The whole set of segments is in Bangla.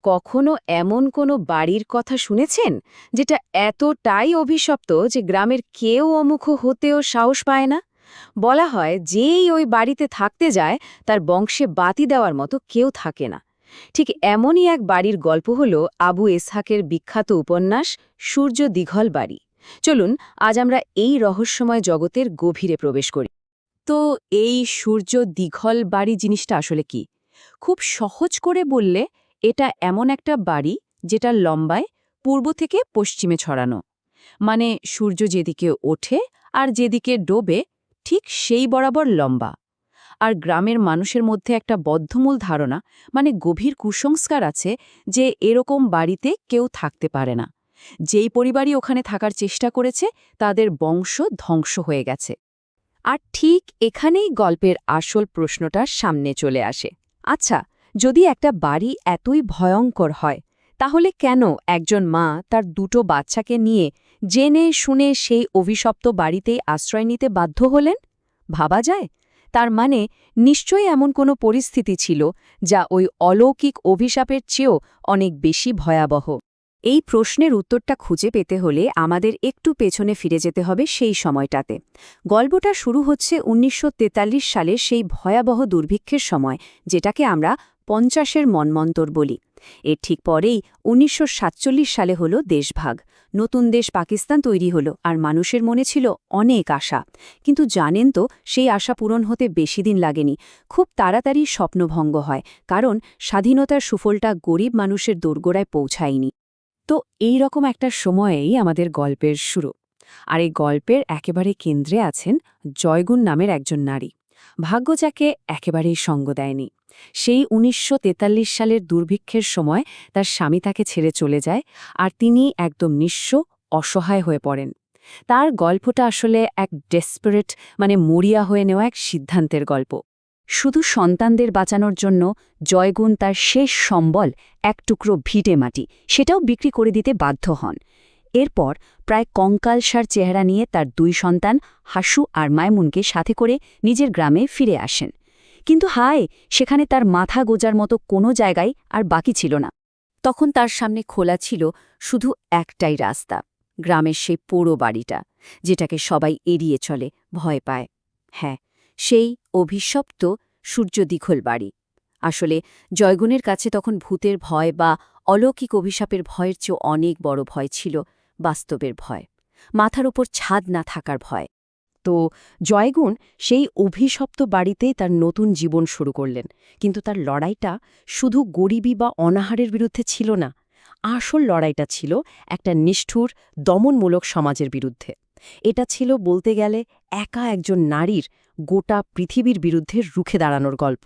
কখনো এমন কোনো বাড়ির কথা শুনেছেন যেটা এতটাই অভিশপ্ত যে গ্রামের কেউ অমুখ হতেও সাহস পায় না? বলা হয় যেই ওই বাড়িতে থাকতে যায় তার বংশে বাতি দেওয়ার মতো কেউ থাকে না। ঠিক এমনই এক বাড়ির গল্প হল আবু ইসহাকের বিখ্যাত উপন্যাস সূর্য দীঘল বাড়ি। চলুন আজ আমরা এই রহস্যময় জগতের গভীরে প্রবেশ করি। তো এই সূর্য দীঘল বাড়ি জিনিসটা আসলে কি? খুব সহজ করে বললে এটা এমন একটা বাড়ি যেটা লম্বায় পূর্ব থেকে পশ্চিমে ছড়ানো। মানে সূর্য যেদিকে ওঠে আর যেদিকে ডোবে ঠিক সেই বরাবর লম্বা। আর গ্রামের মানুষের মধ্যে একটা বদ্ধমূল ধারণা, মানে গভীর কুসংস্কার আছে যে এরকম বাড়িতে কেউ থাকতে পারে না। যেই পরিবারই ওখানে থাকার চেষ্টা করেছে তাদের বংশ ধ্বংস হয়ে গেছে। আর ঠিক এখানেই গল্পের আসল প্রশ্নটা সামনে চলে আসে। আচ্ছা, যদি একটা বাড়ি এতই ভয়ঙ্কর হয়, তাহলে কেন একজন মা তার দুটো বাচ্চাকে নিয়ে জেনে শুনে সেই অভিশপ্ত বাড়িতেই আশ্রয় নিতে বাধ্য হলেন? ভাবা যায়, তার মানে নিশ্চয়ই এমন কোনো পরিস্থিতি ছিল যা ওই অলৌকিক অভিশাপের চেয়েও অনেক বেশি ভয়াবহ। এই প্রশ্নের উত্তরটা খুঁজে পেতে হলে আমাদের একটু পেছনে ফিরে যেতে হবে সেই সময়টাতে। গল্পটা শুরু হচ্ছে ১৯৪৩ সালের সেই ভয়াবহ দুর্ভিক্ষের সময়, যেটাকে আমরা ৫০-এর মন্বন্তর বলি। এর ঠিক পরেই ১৯৪৭ সালে হলো দেশভাগ। নতুন দেশ পাকিস্তান তৈরি হলো আর মানুষের মনে ছিল অনেক আশা। কিন্তু জানেন তো, সেই আশা পূরণ হতে বেশি দিন লাগেনি। খুব তাড়াতাড়ি স্বপ্নভঙ্গ হয়, কারণ স্বাধীনতার সুফলটা গরিব মানুষের দোরগোড়ায় পৌঁছায়নি। তো এই রকম একটা সময়েই আমাদের গল্পের শুরু। আর এই গল্পের একেবারে কেন্দ্রে আছেন জয়গুণ নামের একজন নারী। ভাগ্য যাকে একেবারেই সঙ্গ দেয়নি। সেই ১৯৪৩ সালের দুর্ভিক্ষের সময় তার স্বামী তাকে ছেড়ে চলে যায়, আর তিনি একদম নিঃস্ব, অসহায় হয়ে পড়েন। তার গল্পটা আসলে এক ডেসপারেট, মানে মরিয়া হয়ে নেওয়া এক সিদ্ধান্তের গল্প। শুধু সন্তানদের বাঁচানোর জন্য জয়গুণ তার শেষ সম্বল, এক টুকরো ভিটে মাটি, সেটাও বিক্রি করে দিতে বাধ্য হন। এরপর প্রায় কঙ্কালসার চেহারা নিয়ে তার দুই সন্তান হাসু আর মায়মুনকে সাথে করে নিজের গ্রামে ফিরে আসেন। কিন্তু হায়, সেখানে তার মাথা গোজার মতো কোনো জায়গায় আর বাকি ছিল না। তখন তার সামনে খোলা ছিল শুধু একটাই রাস্তা, গ্রামের সেই পোড়ো বাড়িটা, যেটাকে সবাই এড়িয়ে চলে, ভয় পায়। হ্যাঁ, সেই অভিশপ্ত সূর্য দীঘল বাড়ি। আসলে জয়গুণের কাছে তখন ভূতের ভয় বা অলৌকিক অভিশাপের ভয়ের চেয়ে অনেক বড় ভয় ছিল বাস্তবের ভয়, মাথার উপর ছাদ না থাকার ভয়। তো জয়গুণ সেই অভিশপ্ত বাড়িতেই তার নতুন জীবন শুরু করলেন। কিন্তু তার লড়াইটা শুধু গরিবী বা অনাহারের বিরুদ্ধে ছিল না। আসল লড়াইটা ছিল একটা নিষ্ঠুর, দমনমূলক সমাজের বিরুদ্ধে। এটা ছিল বলতে গেলে একা একজন নারীর গোটা পৃথিবীর বিরুদ্ধে রুখে দাঁড়ানোর গল্প।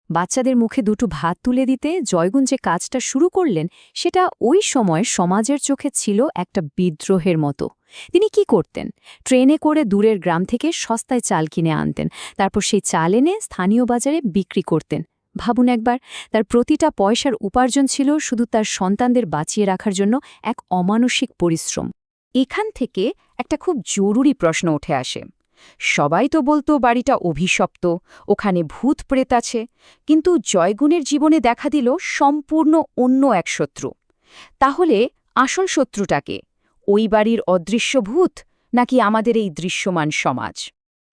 বাচ্চাদের মুখে দুটো ভাত তুলে দিতে জয়গুণ যে কাজটা শুরু করলেন, সেটা ওই সময় সমাজের চোখে ছিল একটা বিদ্রোহের মতো। তিনি কি করতেন? ট্রেনে করে দূরের গ্রাম থেকে সস্তায় চাল কিনে আনতেন, তারপর সেই চাল এনে স্থানীয় বাজারে বিক্রি করতেন। ভাবুন একবার, তার প্রতিটা পয়সার উপার্জন ছিল শুধু তার সন্তানদের বাঁচিয়ে রাখার জন্য এক অমানসিক পরিশ্রম। এখান থেকে একটা খুব জরুরি প্রশ্ন উঠে আসে। সবাই তো বলতো বাড়িটা অভিশপ্ত, ওখানে ভূত প্রেত আছে, কিন্তু জয়গুণের জীবনে দেখা দিল সম্পূর্ণ অন্য এক শত্রু। তাহলে আসল শত্রুটাকে ওই বাড়ির অদৃশ্য ভূত, নাকি আমাদের এই দৃশ্যমান সমাজ?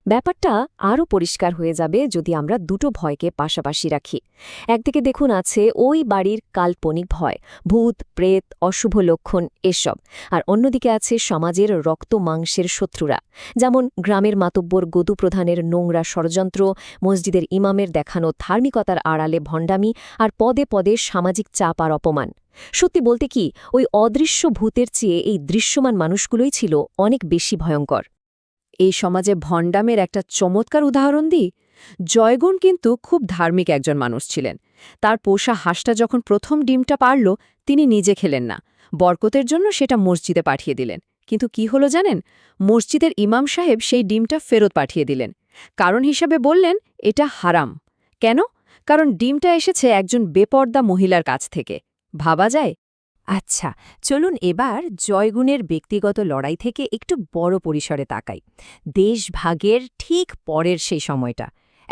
ব্যাপারটা আরও পরিষ্কার হয়ে যাবে যদি আমরা দুটো ভয়কে পাশাপাশি রাখি। একদিকে দেখুন আছে ওই বাড়ির কাল্পনিক ভয়, ভূত প্রেত, অশুভ লক্ষণ এসব। আর অন্যদিকে আছে সমাজের রক্ত মাংসের শত্রুরা, যেমন গ্রামের মাতব্বর গদু প্রধানের নোংরা ষড়যন্ত্র, মসজিদের ইমামের দেখানো ধার্মিকতার আড়ালে ভণ্ডামি, আর পদে পদে সামাজিক চাপ আর অপমান। সত্যি বলতে কি, ওই অদৃশ্য ভূতের চেয়ে এই দৃশ্যমান মানুষগুলোই ছিল অনেক বেশি ভয়ঙ্কর। এই সমাজে ভণ্ডামের একটা চমৎকার উদাহরণ দিই। জয়গুণ কিন্তু খুব ধার্মিক একজন মানুষ ছিলেন। তার পোষা হাঁসটা যখন প্রথম ডিমটা পারল, তিনি নিজে খেলেন না, বরকতের জন্য সেটা মসজিদে পাঠিয়ে দিলেন। কিন্তু কি হলো জানেন? মসজিদের ইমাম সাহেব সেই ডিমটা ফেরত পাঠিয়ে দিলেন। কারণ হিসাবে বললেন এটা হারাম। কেন? কারণ ডিমটা এসেছে একজন বেপর্দা মহিলার কাছ থেকে। ভাবা যায়? আচ্ছা, চলুন এবার জয়গুণের ব্যক্তিগত লড়াই থেকে একটু বড় পরিসরে তাকাই। দেশভাগের ঠিক পরের সেই সময়টা,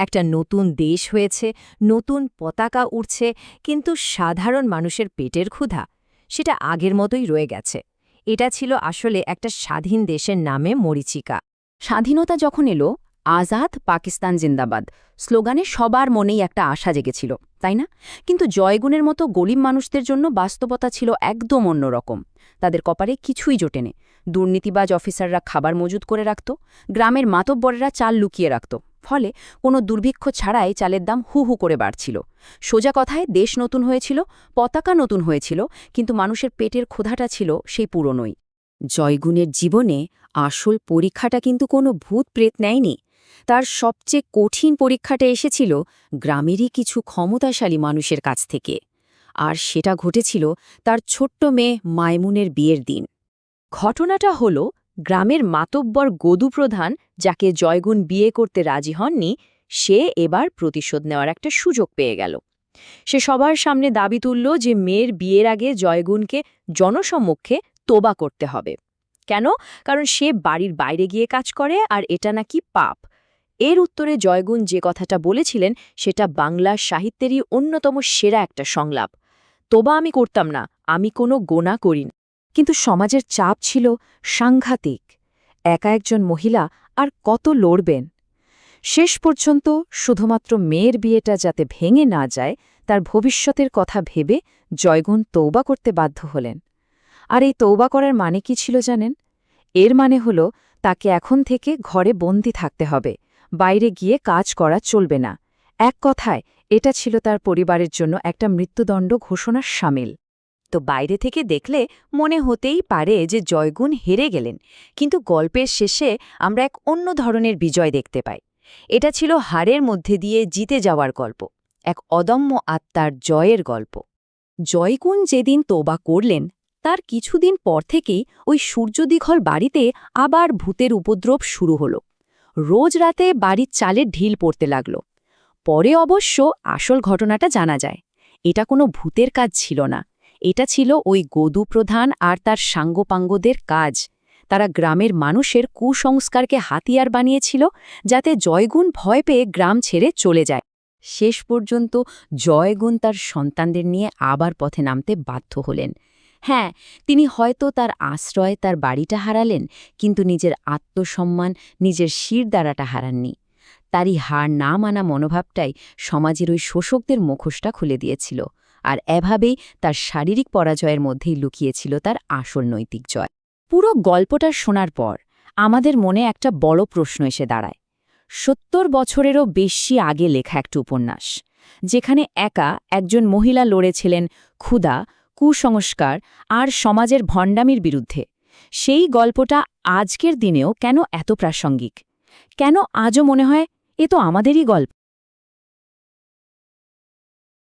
একটা নতুন দেশ হয়েছে, নতুন পতাকা উড়ছে, কিন্তু সাধারণ মানুষের পেটের ক্ষুধা সেটা আগের মতোই রয়ে গেছে। এটা ছিল আসলে একটা স্বাধীন দেশের নামে মরীচিকা। স্বাধীনতা যখন এলো, আজাদ পাকিস্তান জিন্দাবাদ স্লোগানে সবার মনেই একটা আশা জেগেছিল, তাই না? কিন্তু জয়গুনের মতো গরিব মানুষদের জন্য বাস্তবতা ছিল একদম অন্যরকম। তাদের কপালে কিছুই জোটেনি। দুর্নীতিবাজ অফিসাররা খাবার মজুত করে রাখত, গ্রামের মাতব্বরেরা চাল লুকিয়ে রাখত। ফলে কোনো দুর্ভিক্ষ ছাড়াই চালের দাম হু হু করে বাড়ছিল। সোজা কথায় দেশ নতুন হয়েছিল, পতাকা নতুন হয়েছিল, কিন্তু মানুষের পেটের ক্ষুধাটা ছিল সেই পুরনোই। জয়গুনের জীবনে আসল পরীক্ষাটা কিন্তু কোনো ভূত প্রেত নেয়নি। তার সবচেয়ে কঠিন পরীক্ষাটা এসেছিল গ্রামেরই কিছু ক্ষমতাশালী মানুষের কাছ থেকে। আর সেটা ঘটেছিল তার ছোট্ট মেয়ে মাইমুনের বিয়ের দিন। ঘটনাটা হল, গ্রামের মাতব্বর গদু প্রধান, যাকে জয়গুন বিয়ে করতে রাজি হননি, সে এবার প্রতিশোধ নেওয়ার একটা সুযোগ পেয়ে গেল। সে সবার সামনে দাবি তুলল যে মেয়ের বিয়ের আগে জয়গুনকে জনসম্মুখে তোবা করতে হবে। কেন? কারণ সে বাড়ির বাইরে গিয়ে কাজ করে আর এটা নাকি পাপ। এর উত্তরে জয়গুন যে কথাটা বলেছিলেন সেটা বাংলা সাহিত্যেরই অন্যতম সেরা একটা সংলাপ: তোবা আমি করতাম না, আমি কোনো গোনা করি না। কিন্তু সমাজের চাপ ছিল সাংঘাতিক। একা একজন মহিলা আর কত লড়বেন? শেষ পর্যন্ত শুধুমাত্র মেয়ের বিয়েটা যাতে ভেঙে না যায় তার ভবিষ্যতের কথা ভেবে জয়গুন তৌবা করতে বাধ্য হলেন। আর এই তৌবা করার মানে কি ছিল জানেন? এর মানে হল তাকে এখন থেকে ঘরে বন্দি থাকতে হবে, বাইরে গিয়ে কাজ করা চলবে না। এক কথায় এটা ছিল তার পরিবারের জন্য একটা মৃত্যুদণ্ড ঘোষণার শামিল। তো বাইরে থেকে দেখলে মনে হতেই পারে যে জয়গুন হেরে গেলেন, কিন্তু গল্পের শেষে আমরা এক অন্য ধরনের বিজয় দেখতে পাই। এটা ছিল হারের মধ্যে দিয়ে জিতে যাওয়ার গল্প, এক অদম্য আত্মার জয়ের গল্প। জয়গুন যেদিন তোবা করলেন তার কিছুদিন পর থেকেই ওই সূর্যদীঘল বাড়িতে আবার ভূতের উপদ্রব শুরু হল। রোজ রাতে বাড়ির চালে ঢিল পড়তে লাগল। পরে অবশ্য আসল ঘটনাটা জানা যায়। এটা কোনো ভূতের কাজ ছিল না, এটা ছিল ওই গদু প্রধান আর তার সাঙ্গপাঙ্গদের কাজ। তারা গ্রামের মানুষের কুসংস্কারকে হাতিয়ার বানিয়েছিল, যাতে জয়গুন ভয় পেয়ে গ্রাম ছেড়ে চলে যায়। শেষ পর্যন্ত জয়গুন তার সন্তানদের নিয়ে আবার পথে নামতে বাধ্য হলেন। হ্যাঁ, তিনি হয়তো তার আশ্রয়, তার বাড়িটা হারালেন, কিন্তু নিজের আত্মসম্মান, নিজের শিরদাঁড়াটা হারাননি। তারই হার না মানা মনোভাবটাই সমাজের ওই শোষকদের মুখোশটা খুলে দিয়েছিল। আর এভাবেই তার শারীরিক পরাজয়ের মধ্যেই লুকিয়েছিল তার আসল নৈতিক জয়। পুরো গল্পটা শোনার পর আমাদের মনে একটা বড় প্রশ্ন এসে দাঁড়ায়। ৭০ বছরেরও বেশি আগে লেখা একটা উপন্যাস, যেখানে একা একজন মহিলা লড়েছিলেন ক্ষুধা, কুসংস্কার আর সমাজের ভণ্ডামির বিরুদ্ধে, সেই গল্পটা আজকের দিনেও কেন এত প্রাসঙ্গিক? কেন আজও মনে হয় এ তো আমাদেরই গল্প?